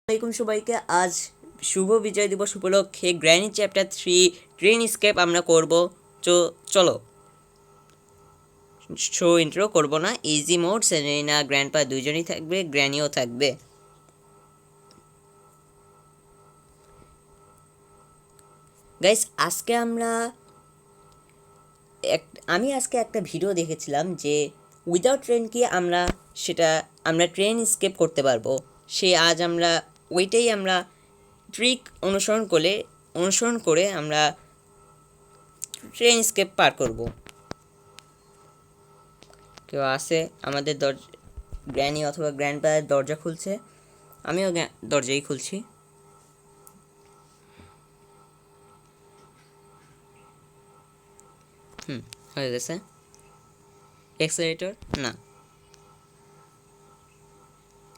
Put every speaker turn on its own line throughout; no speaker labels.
আসসালামাইকুম সবাইকে। আজ শুভ বিজয় দিবস উপলক্ষে গ্র্যানি চ্যাপ্টার 3 ট্রেন স্কেপ আমরা করব। চলো শো ইন্ট্রো করব না, ইজি মোড সেলেনা গ্র্যান্ডপা দুজনেই থাকবে, গ্র্যানিও থাকবে। গাইস আজকে আমি আজকে একটা ভিডিও দেখেছিলাম যে উইদাউট ট্রেন কি আমরা ট্রেন স্কেপ করতে পারবো। আজ ওইটাই আমরা ট্রিক অনুসরণ করে আমরা ট্রেন স্কেপ পার করব। কেউ আসে, আমাদের গ্র্যানি অথবা গ্র্যান্ডপার দরজা খুলছে, আমিও দরজাই খুলছি। হয়ে গেছে। এক্সেলেটর না,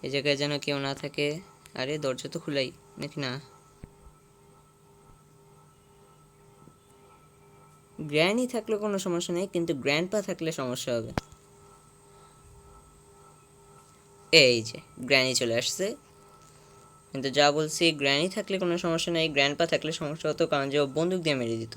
এই জায়গায় যেন কেউ না থাকে। আরে দরজা তো খুলাই নাকি না? গ্র্যানি থাকলে কোনো সমস্যা নেই, কিন্তু গ্র্যান্ডপা থাকলে সমস্যা হবে। এই যে গ্র্যানি চলে আসছে, কিন্তু যা বলছি গ্র্যানি থাকলে কোনো সমস্যা নেই, গ্র্যান্ডপা থাকলে সমস্যা হতো, কারণ যে ও বন্দুক দিয়ে মেরে দিত।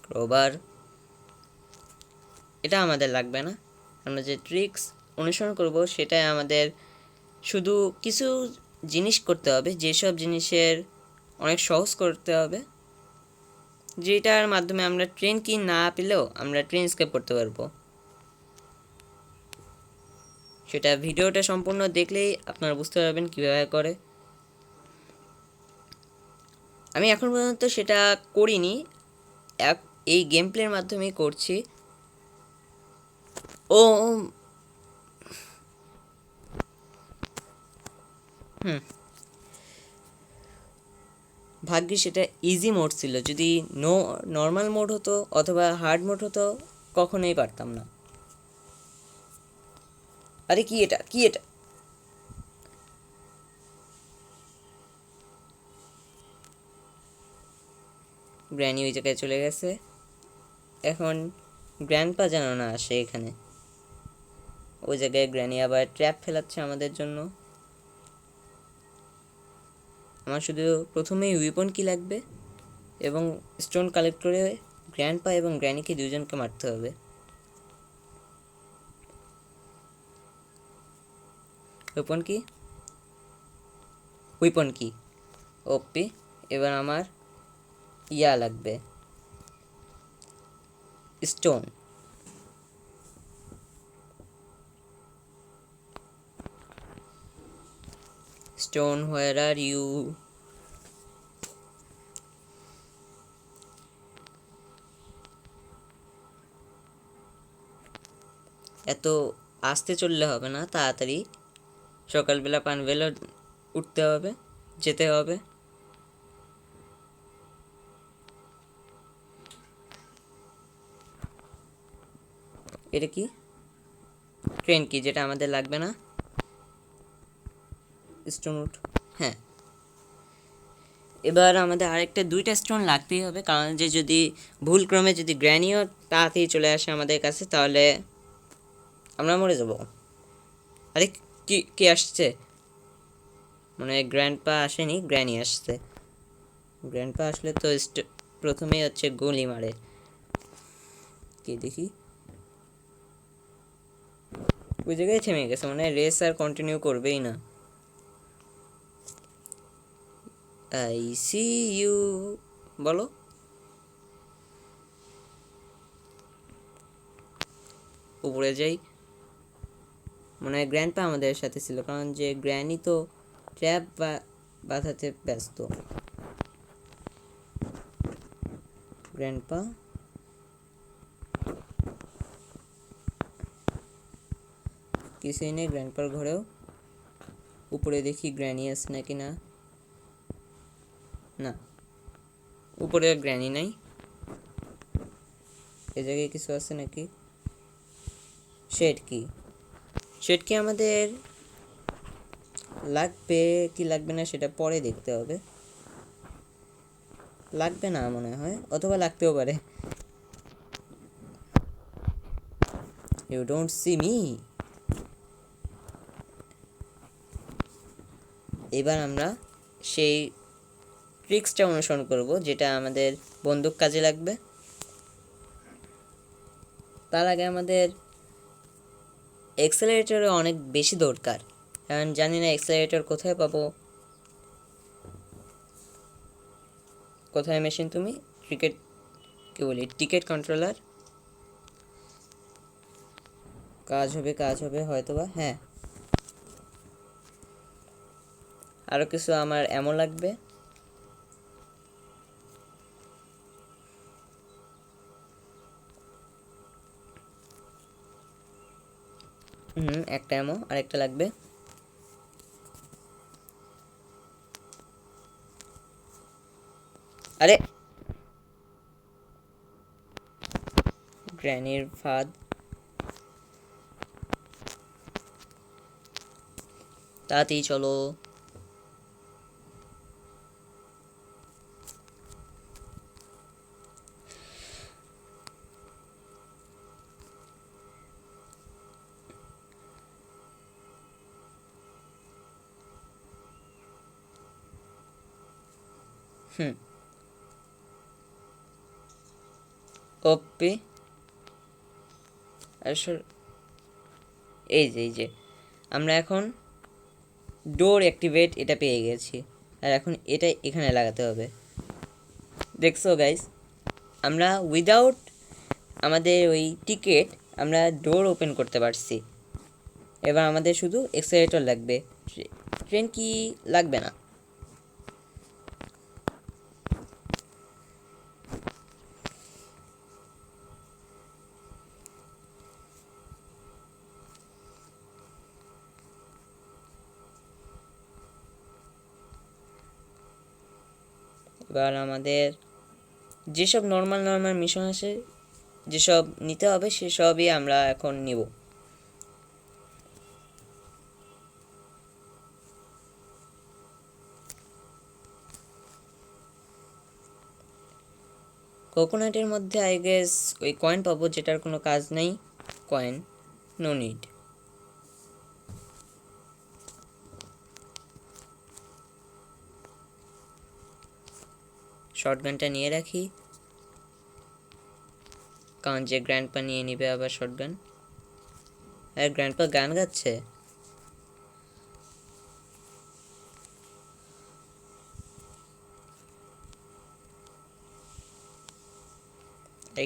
ক্রোবার এটা আমাদের লাগবে না। আমরা যে ট্রিক্স অনুসরণ করব সেটাই আমাদের শুধু কিছু জিনিস করতে হবে, যেসব জিনিসের অনেক সহজ করতে হবে, যেটার মাধ্যমে আমরা ট্রেন কি না পেলেও আমরা ট্রেন স্কেপ করতে পারবো। সেটা ভিডিওটা সম্পূর্ণ দেখলেই আপনারা বুঝতে পারবেন কীভাবে করে। আমি এখন পর্যন্ত সেটা করিনি, এই গেম প্লের মাধ্যমেই করছি। ও ভাগ্যিস সেটা ইজি মোড ছিল, যদি নর্মাল মোড হতো অথবা হার্ড মোড হতো কখনোই পারতাম না। আরে কি এটা? গ্র্যানি ওই জায়গায় চলে গেছে। এখন গ্র্যান্ডপা যেন না আসে এখানে। ওই জায়গায় গ্র্যানি আবার ট্র্যাপ ফেলাচ্ছে আমাদের জন্য। আমার শুধু প্রথমেই উইপন কি লাগবে এবং স্টোন কালেক্ট করে গ্র্যান্ডপা এবং গ্র্যানিকে দুজনকে মারতে হবে। উইপন কি ওপি। এবার আমার লাগবে স্টোন। Where are you? এত আস্তে চললে হবে না, তাড়াতাড়ি সকালবেলা পানবেলা উঠতে হবে, যেতে হবে। এটা কি? ট্রেন কি, যেটা আমাদের লাগবে না। স্টোন উঠ, হ্যাঁ। এবার আমাদের আরেকটা 2টা স্টোন লাগতেই হবে, কারণ যে যদি ভুলক্রমে যদি গ্র্যানিও তাড়াতাড়ি চলে আসে আমাদের কাছে, তাহলে আমরা মরে যাব। আরে কি আসছে? মানে গ্র্যান্ডপা আসেনি, গ্র্যানি আসছে। গ্র্যান্ডপা আসলে তো প্রথমেই হচ্ছে গুলি মারে। কি দেখি, ওই জায়গায় থেমে গেছে, মানে রেস আর কন্টিনিউ করবেই না। আই সি ইউ বলো। উপরে যাই। মনে হয় গ্র্যান্ডপা আমাদের সাথে ছিল, কারণ যে গ্র্যানি তো ট্র্যাপ বাঁধাতে ব্যস্ত। গ্র্যান্ডপা কিছুই নেই গ্র্যান্ডপার ঘরেও। উপরে দেখি গ্র্যানি আছে নাকি না। না, উপরে গ্র্যানি নাই। এ জায়গায় কিছু আছে নাকি? শেড কি আমাদের লাগবে কি লাগবে না সেটা পরে দেখতে হবে। লাগবে না মনে হয়, অথবা লাগতেও পারে। You don't see me. এবার আমরা সেই ট্রিক্সটা অনুসরণ করব যেটা আমাদের বন্দুক কাজে লাগবে। তার আগে আমাদের এক্সেলারেটরে অনেক বেশি দরকার, কারণ জানি না এক্সেলারেটর কোথায় পাবো। কোথায় মেশিন তুমি? ক্রিকেট কি বলি, টিকেট কন্ট্রোলার। কাজ হবে হয়তো বা। হ্যাঁ, আরও কিছু আমার এমন লাগবে। একটা এমো, আরেকটা লাগবে। আরে গ্র্যানির ফাঁদ। তাড়াতাড়ি চলো। ওপি আসলে এই যে আমরা এখন ডোর অ্যাক্টিভেট এটা পেয়ে গেছি, আর এখন এটা এখানে লাগাতে হবে। দেখছো গাইস, আমরা উইদাউট আমাদের ওই টিকেট আমরা ডোর ওপেন করতে পারছি। এবার আমাদের শুধু এক্সেলারেটর লাগবে, ট্রেন কি লাগবে না। এবার আমাদের যেসব নর্মাল মিশন আছে, যেসব নিতে হবে সেসবই আমরা এখন নিব। কোকোনাটের মধ্যে আই গেস ওই কয়েন পাবো, যেটার কোনো কাজ নেই। Coin no need. শর্টগানটা নিয়ে রাখি, কারণ যে গ্র্যান্ডপা নিয়ে নিবে আবার শর্টগান। আর গ্র্যান্ডপা গান গাচ্ছে।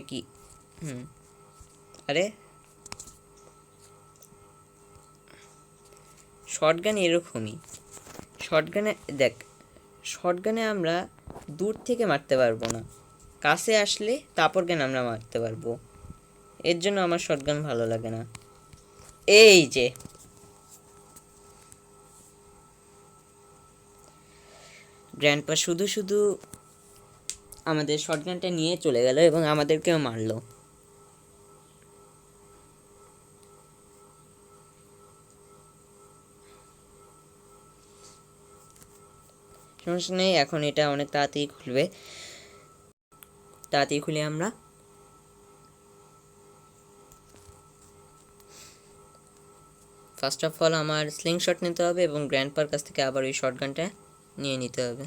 কি আরে শর্টগান এরকমই। শর্টগানে দেখ, শর্টগানে আমরা দূর থেকে মারতে পারবো না, কাছে আসলে তারপর গান আমরা মারতে পারবো। এর জন্য আমার শর্টগান ভালো লাগে না। এই যে গ্র্যান্ডপা শুধু শুধু আমাদের শর্টগানটা নিয়ে চলে গেল এবং আমাদেরকেও মারলো। সমস্যা নেই, এখন এটা অনেক তাড়াতাড়ি খুলবে। তাড়াতাড়ি খুলে আমরা ফার্স্ট অফ অল আমার স্লিং শট নিতে হবে এবং গ্র্যান্ডপার কাছ থেকে আবার ওই শটগানটা নিয়ে নিতে হবে।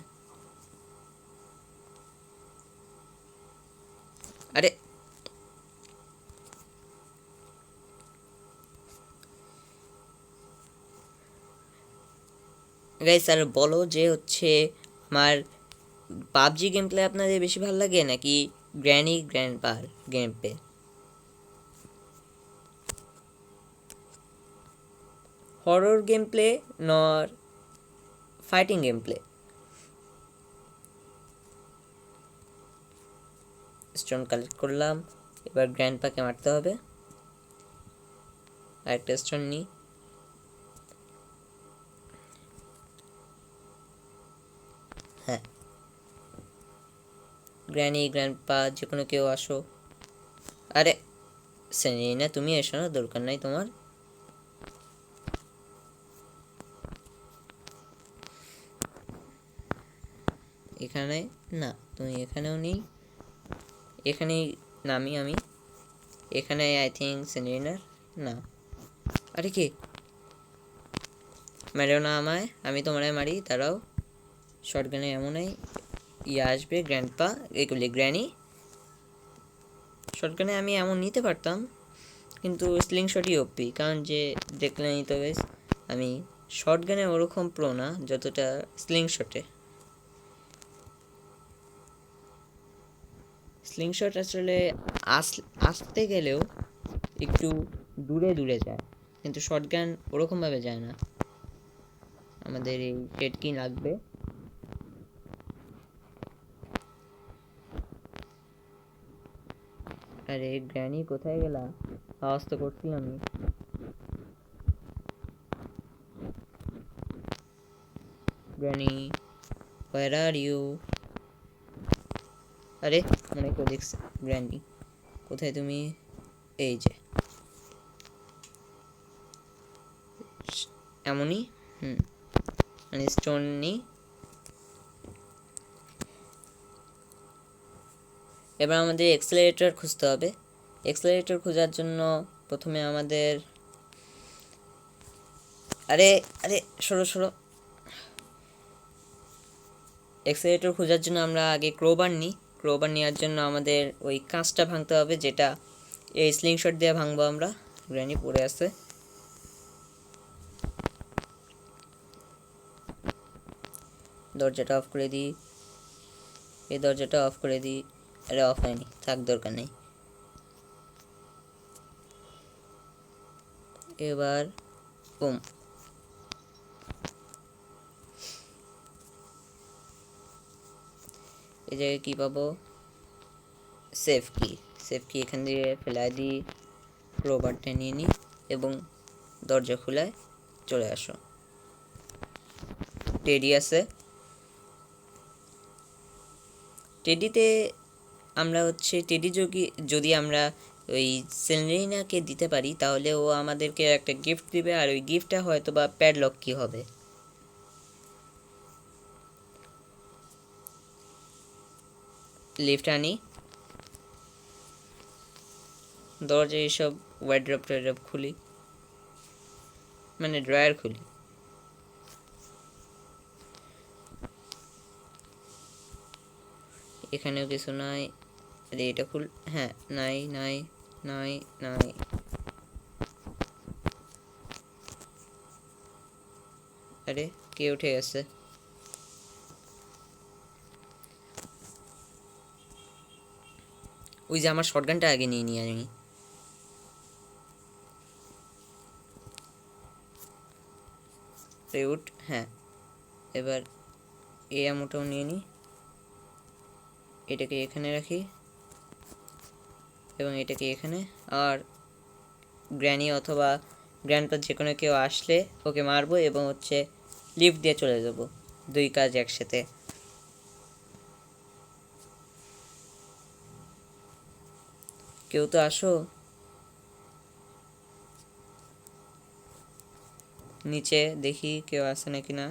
আরে গাইস, আর বলো যে হচ্ছে আমার পাবজি গেম প্লে আপনাদের বেশি ভালো লাগে নাকি গ্র্যান্ডপার game play? Horror game play nor fighting game play? Stone collect করলাম, এবার গ্র্যান্ডপাকে মারতে হবে। আরেকটা স্টোন নিই। হ্যাঁ, গ্র্যান্ডপা যে কোনো কেউ আসো। আরে সেলিনা তুমি এসো না, দরকার নাই তোমার। এখানে না, তুমি এখানেও নেই, এখানেই নামি আমি। এখানে আই থিঙ্ক সেলিনার না। আরে কে মেরেও না আমায়, আমি তোমারে মারি, তারাও শটগানে এমনই ইয়ে আসবে গ্র্যান্ডপা, এগুলি গ্র্যানি। শটগানে আমি এমন নিতে পারতাম, কিন্তু স্লিং শটই ওপি, কারণ যে দেখলেনই তো গাইস, আমি শটগানে ওরকম প্রো না যতটা স্লিং শটে। স্লিং শট আসলে আসতে গেলেও একটু দূরে দূরে যায়, কিন্তু শটগান ওরকমভাবে যায় না। আমাদের এই সেট কি লাগবে? আরে গ্র্যানি কোথায় গেলা? আওয়াজ তো করছিলাম আমি। Granny, where are you? আরে মনে করে দেখছে। গ্র্যানি কোথায় তুমি? এই যে এমনই। মানে স্টোন নিই। এবার আমাদের এক্সেলারেটর খুঁজতে হবে। এক্সেলারেটর খোঁজার জন্য প্রথমে আমাদের, আরে আরে সরো সরো। এক্সেলারেটর খোঁজার জন্য আমরা আগে ক্রোবার নিই। ক্রোবার নেওয়ার জন্য আমাদের ওই কাঁচটা ভাঙতে হবে, যেটা এই স্লিংশট দিয়ে ভাঙবো আমরা। গ্র্যানি পড়ে আছে। দরজাটা অফ করে দিই, এই দরজাটা অফ করে দিই। আরে অফ হয়নি, থাক, দরকার নেই। এবার বুম। এই জায়গায় কী পাবো? সেফ কি। সেফ কি এখান দিয়ে ফেলাই দিই, ক্রোবারটা নিয়ে নিই এবং দরজা খোলায় চলে আসো। টেডি আছে। টেডিতে আমরা টেডি যদি আমরা ওই সেলেরিনাকে দিতে পারি, তাহলে ও আমাদেরকে একটা গিফট দিবে, আর ওই গিফটটা হয়তো বা প্যাডলক কি হবে। লিফট আনি, দরজা এইসব ওয়ার্ড্রপ টয়ারড্রপ খুলি, মানে ড্রয়ার খুলি। এখানেও কিছু নাই। আরে এটা খুল, হ্যাঁ, নাই নাই নাই নাই। আরে কে উঠে গেছে? ওই যে আমার শটগানটা আগে নিয়ে নিই আমি। উঠ, হ্যাঁ। এবার এই আমোটাও নিয়ে নিই, এটাকে এখানে রাখি এবং এটাকে এখানে। আর গ্র্যানি অথবা গ্র্যান্ডপা যে কোনো কেউ আসলে ওকে মারবো এবং লিফট দিয়ে চলে যাব। দুই কাজ একসাথে। কেউ তো আসো, নিচে দেখি কেউ আসে নাকি না।